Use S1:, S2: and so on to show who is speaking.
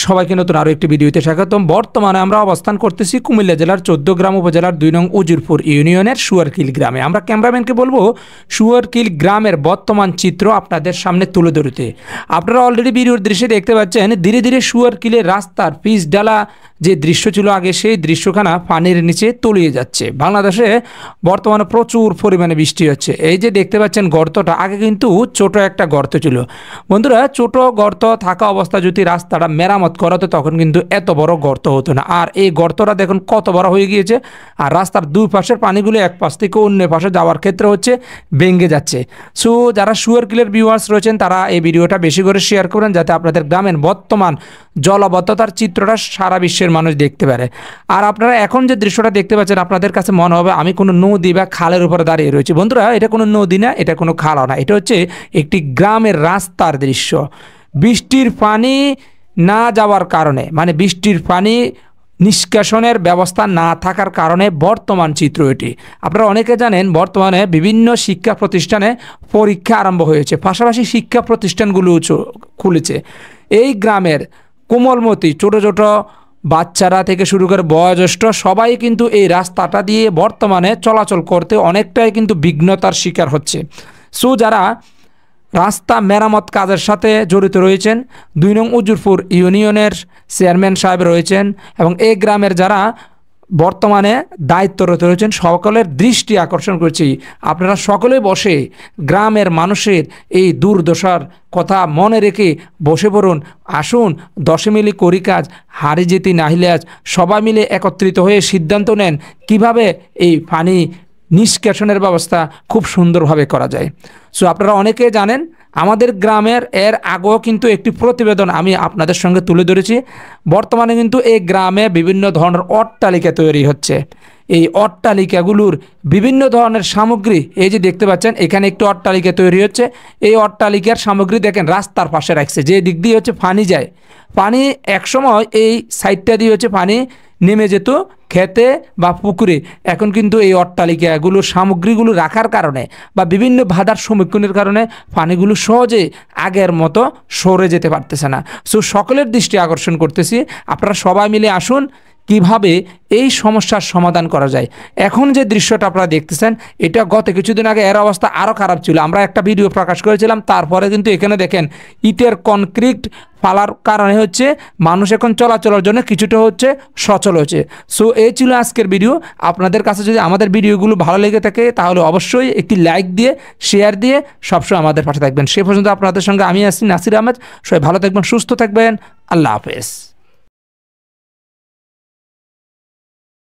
S1: সবাইকে নতুন আরও একটি ভিডিওতে স্বাগতম। বর্তমানে আমরা অবস্থান করতেছি কুমিল্লা জেলার 14 গ্রাম উপজেলার 2 নং উজিরপুর ইউনিয়নের সুয়ারকিল গ্রামে। আমরা ক্যামেরাম্যানকে বলবো সুয়ারকিল গ্রামের বর্তমান চিত্র আপনাদের সামনে তুলে ধরতে। আপনারা অলরেডি ভিডিওর দৃশ্যে দেখতে পাচ্ছেন ধীরে ধীরে সুয়ারকিলের রাস্তার পিচ ডালা যে দৃশ্য ছিল আগে, সেই দৃশ্যখানা পানির নিচে তলিয়ে যাচ্ছে। বাংলাদেশে বর্তমানে প্রচুর পরিমাণে বৃষ্টি হচ্ছে। এই যে দেখতে পাচ্ছেন গর্তটা, আগে কিন্তু ছোট একটা গর্ত ছিল। বন্ধুরা, ছোট গর্ত থাকা অবস্থা যদি রাস্তাটা মেরামত করাতো তখন কিন্তু এত বড় গর্ত হতো না। আর এই গর্তটা দেখুন কত বড় হয়ে গিয়েছে। আর রাস্তার দুই পাশের পানিগুলো এক পাশ থেকে অন্য পাশে যাওয়ার ক্ষেত্রে হচ্ছে ভেঙে যাচ্ছে। সো যারা সুয়ারকিলের ভিউয়ার্স রয়েছেন তারা এই ভিডিওটা বেশি করে শেয়ার করেন, যাতে আপনাদের গ্রামের বর্তমান জলাবদ্ধতার চিত্রটা সারা বিশ্বের মানুষ দেখতে পারে। আর আপনারা এখন যে দৃশ্যটা দেখতে পাচ্ছেন আপনাদের কাছে মনে হবে আমি কোনো নদী বা খালের উপরে দাঁড়িয়ে রয়েছি। বন্ধুরা, এটা কোনো নদী না, এটা কোনো খালও না, এটা হচ্ছে একটি গ্রামের রাস্তার দৃশ্য। বৃষ্টির পানি না যাওয়ার কারণে, মানে বৃষ্টির পানি নিষ্কাশনের ব্যবস্থা না থাকার কারণে বর্তমান চিত্র এটি। আপনারা অনেকে জানেন বর্তমানে বিভিন্ন শিক্ষা প্রতিষ্ঠানে পরীক্ষা আরম্ভ হয়েছে, পাশাপাশি শিক্ষা প্রতিষ্ঠানগুলো খুলেছে। এই গ্রামের কোমলমতি ছোটো ছোটো বাচ্চারা থেকে শুরু করে বয়োজ্যেষ্ঠ সবাই কিন্তু এই রাস্তাটা দিয়ে বর্তমানে চলাচল করতে অনেকটাই কিন্তু বিঘ্নতার শিকার হচ্ছে। সো যারা রাস্তা মেরামত কাজের সাথে জড়িত রয়েছেন, 2 নং উজিরপুর ইউনিয়নের চেয়ারম্যান সাহেব রয়েছেন এবং এই গ্রামের যারা বর্তমানে দায়িত্বরত রয়েছেন, সকলের দৃষ্টি আকর্ষণ করছি আপনারা সকলে বসে গ্রামের মানুষের এই দুর্দশার কথা মনে রেখে বসে পড়ুন। আসুন 10 মিলে করি কাজ, হারি যেতে নাহিলে আজ। সবাই মিলে একত্রিত হয়ে সিদ্ধান্ত নেন কিভাবে এই পানি নিষ্কাশনের ব্যবস্থা খুব সুন্দরভাবে করা যায়। সো আপনারা অনেকে জানেন আমাদের গ্রামের এর আগেও কিন্তু একটি প্রতিবেদন আমি আপনাদের সঙ্গে তুলে ধরেছি। বর্তমানে কিন্তু এই গ্রামে বিভিন্ন ধরনের অট্টালিকা তৈরি হচ্ছে। এই অট্টালিকাগুলোর বিভিন্ন ধরনের সামগ্রী, এই যে দেখতে পাচ্ছেন এখানে একটু অট্টালিকা তৈরি হচ্ছে। এই অট্টালিকার সামগ্রী দেখেন রাস্তার পাশে রাখছে, যে দিক দিয়ে হচ্ছে পানি যায়। পানি একসময় এই সাইডটা দিয়ে হচ্ছে পানি নেমে যেত খেতে বা পুকুরে। এখন কিন্তু এই অট্টালিকাগুলো সামগ্রীগুলো রাখার কারণে বা বিভিন্ন বাধার সম্মুখীনের কারণে পানিগুলো সহজে আগের মতো সরে যেতে পারতেছে না। সো সকলের দৃষ্টি আকর্ষণ করতেছি আপনারা সবাই মিলে আসুন কিভাবে এই সমস্যার সমাধান করা যায়। এখন যে দৃশ্যটা আপনারা দেখতেছেন এটা গত কিছুদিন আগে এর অবস্থা আরও খারাপ ছিল। আমরা একটা ভিডিও প্রকাশ করেছিলাম, তারপরে কিন্তু এখানে দেখেন ইটের কনক্রিট ফালার কারণে হচ্ছে মানুষ এখন চলাচলের জন্য কিছুটা হচ্ছে সচল হচ্ছে। সো এই ছিল আজকের ভিডিও। আপনাদের কাছে যদি আমাদের ভিডিওগুলো ভালো লেগে থাকে তাহলে অবশ্যই একটি লাইক দিয়ে শেয়ার দিয়ে সবসময় আমাদের পাশে থাকবেন। সে পর্যন্ত আপনাদের সঙ্গে আমি আছি নাসির আহমেদ। সবাই ভালো থাকবেন, সুস্থ থাকবেন। আল্লাহ হাফেজ।